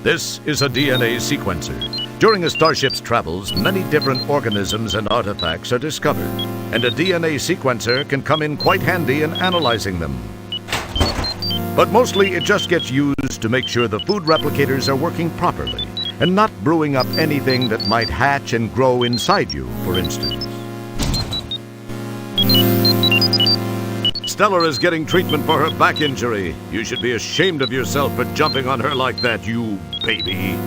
This is a DNA sequencer. During a starship's travels, many different organisms and artifacts are discovered, and a DNA sequencer can come in quite handy in analyzing them. But mostly it just gets used to make sure the food replicators are working properly, and not brewing up anything that might hatch and grow inside you, for instance. Stellar is getting treatment for her back injury. You should be ashamed of yourself for jumping on her like that, you baby.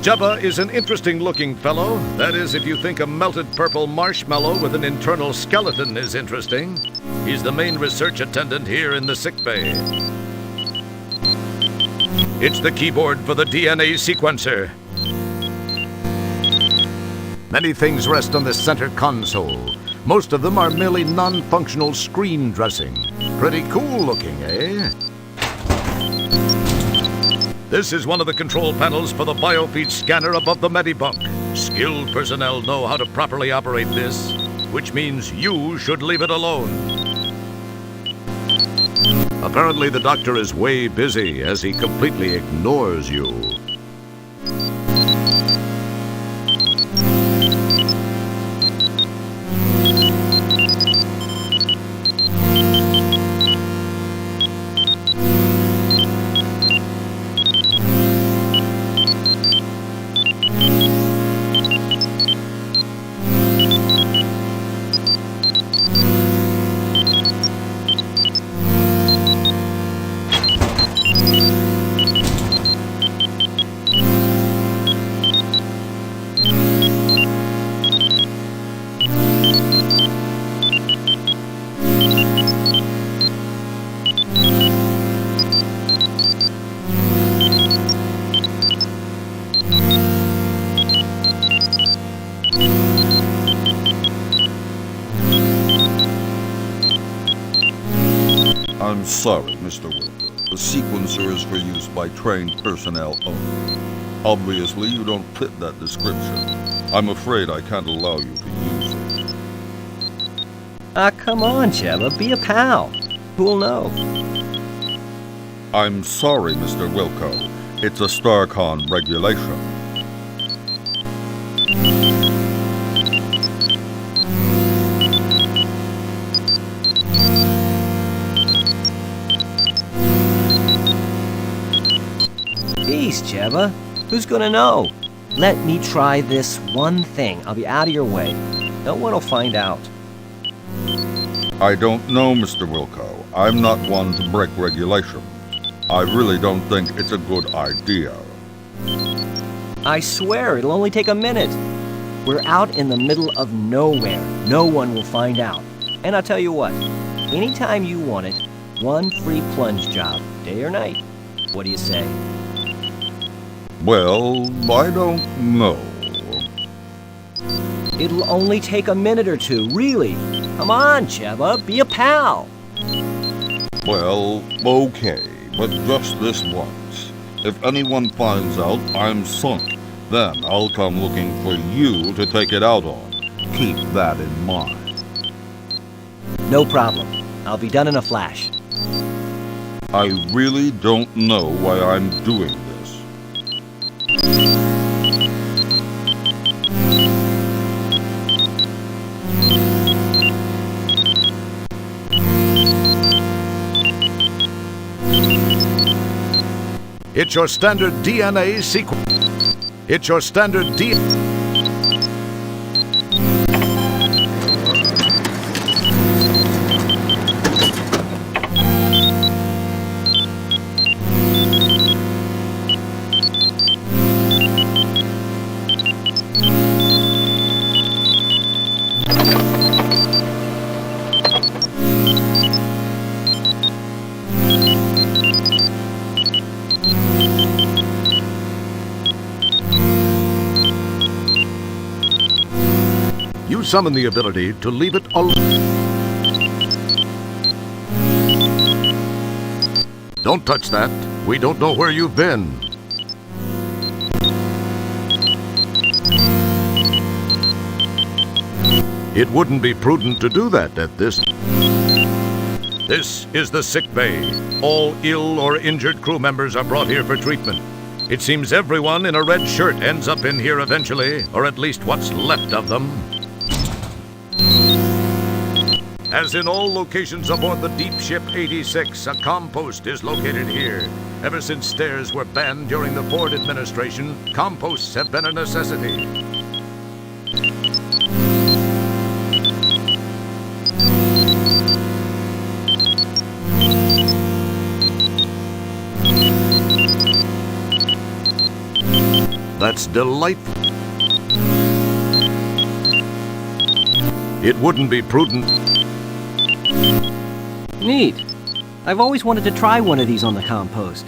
Jabba is an interesting-looking fellow. That is, if you think a melted purple marshmallow with an internal skeleton is interesting. He's the main research attendant here in the sickbay. It's the keyboard for the DNA sequencer. Many things rest on the center console. Most of them are merely non-functional screen dressing. Pretty cool looking, eh? This is one of the control panels for the biofeed scanner above the medibunk. Skilled personnel know how to properly operate this, which means you should leave it alone. Apparently the doctor is way busy as he completely ignores you. I'm sorry, Mr. Wilco. The sequencer is for use by trained personnel only. Obviously, you don't fit that description. I'm afraid I can't allow you to use it. Come on, Jabba, be a pal. Who'll know? I'm sorry, Mr. Wilco. It's a StarCon regulation. Peace, Jabba. Who's gonna know? Let me try this one thing. I'll be out of your way. No one will find out. I don't know, Mr. Wilco. I'm not one to break regulations. I really don't think it's a good idea. I swear, it'll only take a minute. We're out in the middle of nowhere. No one will find out. And I'll tell you what, anytime you want it, one free plunge job, day or night. What do you say? Well, I don't know. It'll only take a minute or two, really. Come on, Jabba, be a pal. Well, okay, but just this once. If anyone finds out I'm sunk, then I'll come looking for you to take it out on. Keep that in mind. No problem. I'll be done in a flash. I really don't know why I'm doing this. It's your standard DNA sequence. It's your standard DNA. You summon the ability to leave it alone. Don't touch that. We don't know where you've been. It wouldn't be prudent to do that at this. This is the sick bay. All ill or injured crew members are brought here for treatment. It seems everyone in a red shirt ends up in here eventually, or at least what's left of them. As in all locations aboard the Deep Ship 86, a compost is located here. Ever since stairs were banned during the Ford administration, composts have been a necessity. That's delightful. It wouldn't be prudent. Neat. I've always wanted to try one of these on the compost.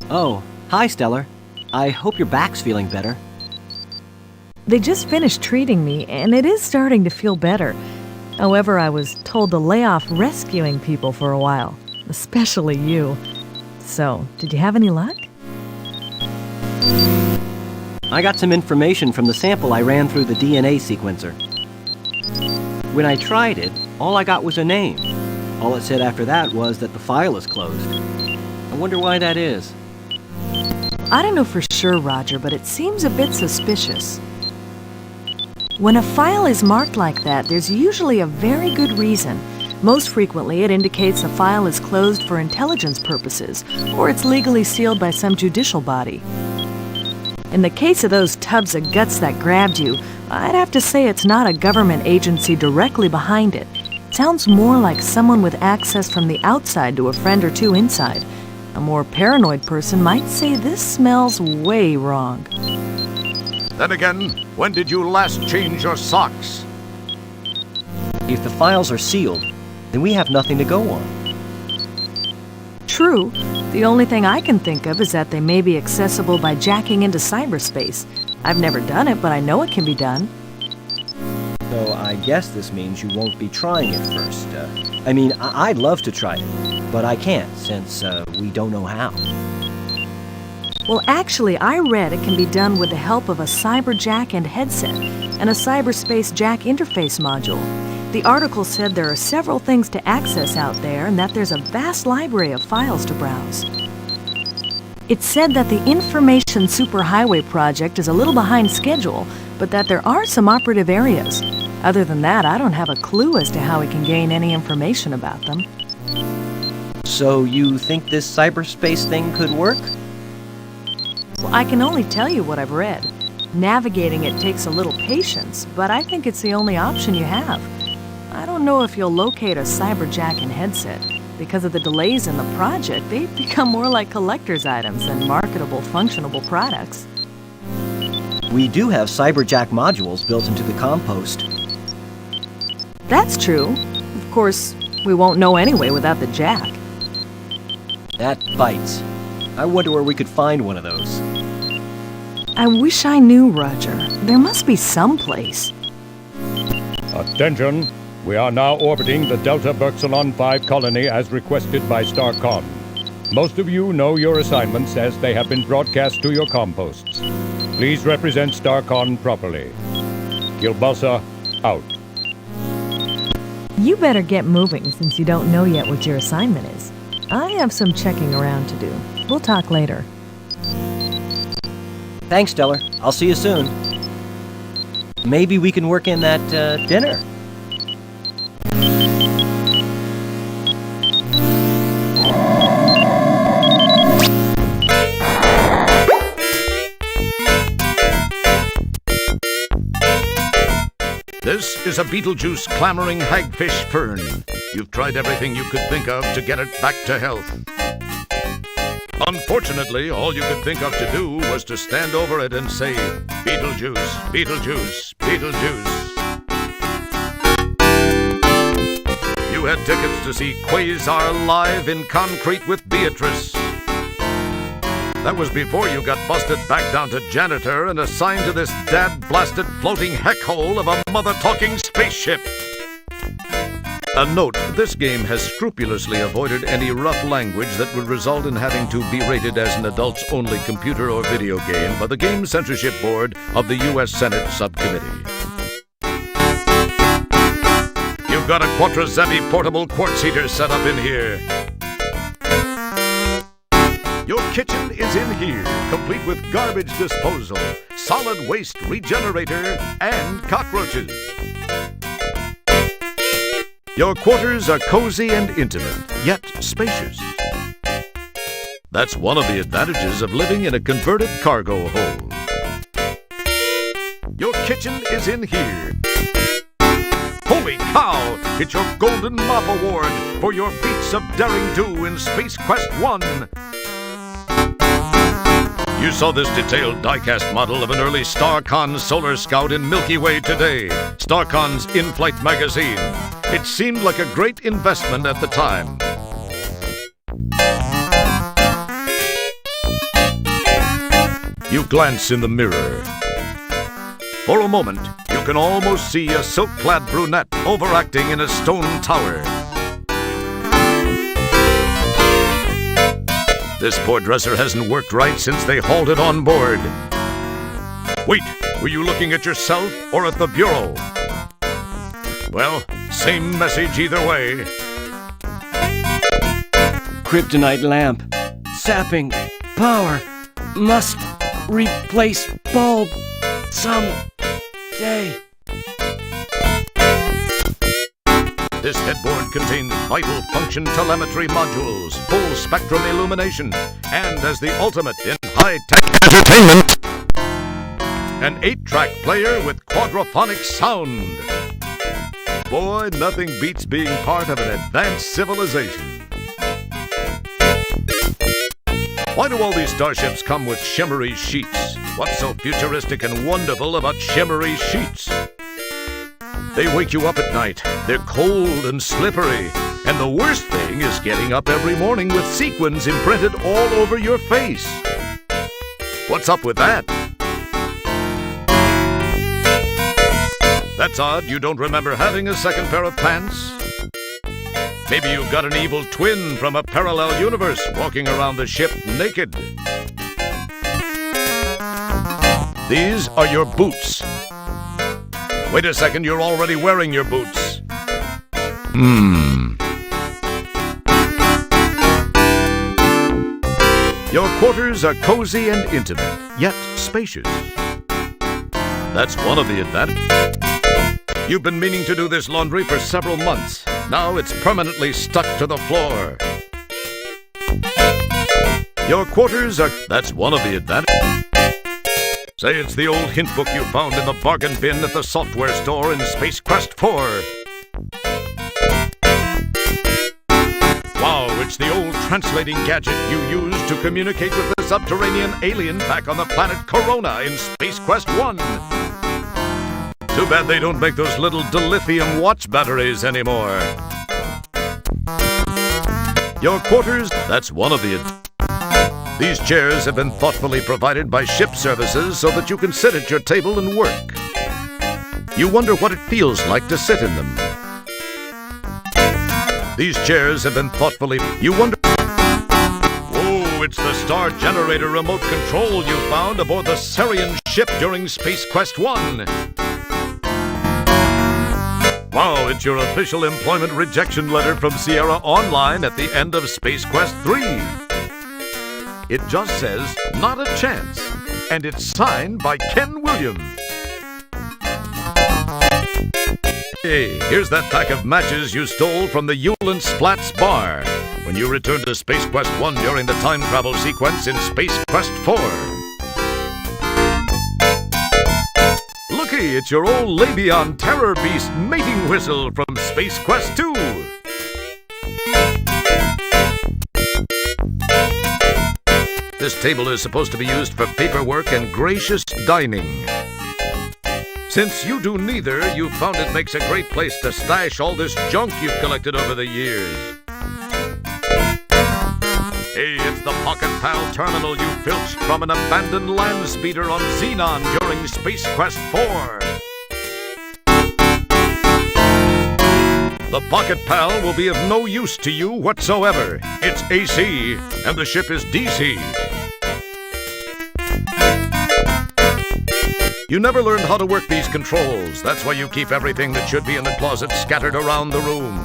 Oh, hi, Stellar. I hope your back's feeling better. They just finished treating me, and it is starting to feel better. However, I was told to lay off rescuing people for a while, especially you. So, did you have any luck? I got some information from the sample I ran through the DNA sequencer. When I tried it, all I got was a name. All it said after that was that the file is closed. I wonder why that is. I don't know for sure, Roger, but it seems a bit suspicious. When a file is marked like that, there's usually a very good reason. Most frequently, it indicates a file is closed for intelligence purposes, or it's legally sealed by some judicial body. In the case of those tubs of guts that grabbed you, I'd have to say it's not a government agency directly behind it. It sounds more like someone with access from the outside to a friend or two inside. A more paranoid person might say this smells way wrong. Then again, when did you last change your socks? If the files are sealed, then we have nothing to go on. True. The only thing I can think of is that they may be accessible by jacking into cyberspace. I've never done it, but I know it can be done. So I guess this means you won't be trying it first. I'd love to try it, but I can't since we don't know how. Well, actually, I read it can be done with the help of a cyber jack and headset and a cyberspace jack interface module. The article said there are several things to access out there and that there's a vast library of files to browse. It said that the Information Superhighway project is a little behind schedule, but that there are some operative areas. Other than that, I don't have a clue as to how we can gain any information about them. So you think this cyberspace thing could work? Well, I can only tell you what I've read. Navigating it takes a little patience, but I think it's the only option you have. I don't know if you'll locate a cyberjack and headset. Because of the delays in the project, they've become more like collector's items than marketable, functionable products. We do have cyberjack modules built into the compost. That's true. Of course, we won't know anyway without the jack. That bites. I wonder where we could find one of those. I wish I knew, Roger. There must be some place. Attention! We are now orbiting the Delta Berxalon 5 colony as requested by StarCon. Most of you know your assignments as they have been broadcast to your composts. Please represent StarCon properly. Kilbasa, out. You better get moving since you don't know yet what your assignment is. I have some checking around to do. We'll talk later. Thanks, Stellar. I'll see you soon. Maybe we can work in that dinner. This is a Beetlejuice clamoring hagfish fern. You've tried everything you could think of to get it back to health. Unfortunately, all you could think of to do was to stand over it and say, Beetlejuice, Beetlejuice, Beetlejuice. You had tickets to see Quasar live in concrete with Beatrice. That was before you got busted back down to janitor and assigned to this dad-blasted floating heck hole of a mother-talking spaceship. A note, this game has scrupulously avoided any rough language that would result in having to be rated as an adults-only computer or video game by the Game Censorship Board of the U.S. Senate Subcommittee. You've got a Quattrozevi portable quartz heater set up in here. Your kitchen is in here, complete with garbage disposal, solid waste regenerator, and cockroaches. Your quarters are cozy and intimate, yet spacious. That's one of the advantages of living in a converted cargo hold. Your kitchen is in here. Holy cow! It's your Golden Mop Award for your feats of daring do in Space Quest 1. You saw this detailed die-cast model of an early StarCon Solar Scout in Milky Way today, StarCon's in-flight magazine. It seemed like a great investment at the time. You glance in the mirror. For a moment, you can almost see a silk-clad brunette overacting in a stone tower. This poor dresser hasn't worked right since they halted on board. Wait, were you looking at yourself or at the bureau? Well, same message either way. Kryptonite lamp. Sapping. Power. Must replace bulb. Some day. This headboard contains vital function telemetry modules, full spectrum illumination, and as the ultimate in high-tech entertainment, an 8-track player with quadraphonic sound. Boy, nothing beats being part of an advanced civilization. Why do all these starships come with shimmery sheets? What's so futuristic and wonderful about shimmery sheets? They wake you up at night. They're cold and slippery. And the worst thing is getting up every morning with sequins imprinted all over your face. What's up with that? That's odd. You don't remember having a second pair of pants? Maybe you've got an evil twin from a parallel universe walking around the ship naked. These are your boots. Wait a second, you're already wearing your boots. Your quarters are cozy and intimate, yet spacious. That's one of the advantages. You've been meaning to do this laundry for several months. Now it's permanently stuck to the floor. Your quarters are... That's one of the advantages. Say it's the old hint book you found in the bargain bin at the software store in Space Quest 4. Wow, it's the old translating gadget you used to communicate with the subterranean alien back on the planet Corona in Space Quest 1. Too bad they don't make those little dilithium watch batteries anymore. Your quarters, that's one of the... These chairs have been thoughtfully provided by Ship Services so that you can sit at your table and work. You wonder what it feels like to sit in them. These chairs have been thoughtfully... You wonder... Oh, it's the Star Generator remote control you found aboard the Sarian ship during Space Quest 1. Wow, it's your official employment rejection letter from Sierra Online at the end of Space Quest 3. It just says, not a chance, and it's signed by Ken Williams. Hey, here's that pack of matches you stole from the Yulin Splats bar when you returned to Space Quest 1 during the time travel sequence in Space Quest 4. Looky, it's your old Labion Terror Beast mating whistle from Space Quest 2. This table is supposed to be used for paperwork and gracious dining. Since you do neither, you found it makes a great place to stash all this junk you've collected over the years. Hey, it's the Pocket Pal terminal you filched from an abandoned land speeder on Xenon during Space Quest 4. The Pocket Pal will be of no use to you whatsoever. It's AC, and the ship is DC. You never learned how to work these controls. That's why you keep everything that should be in the closet scattered around the room.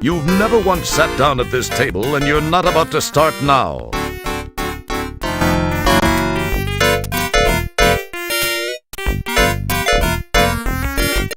You've never once sat down at this table, and you're not about to start now.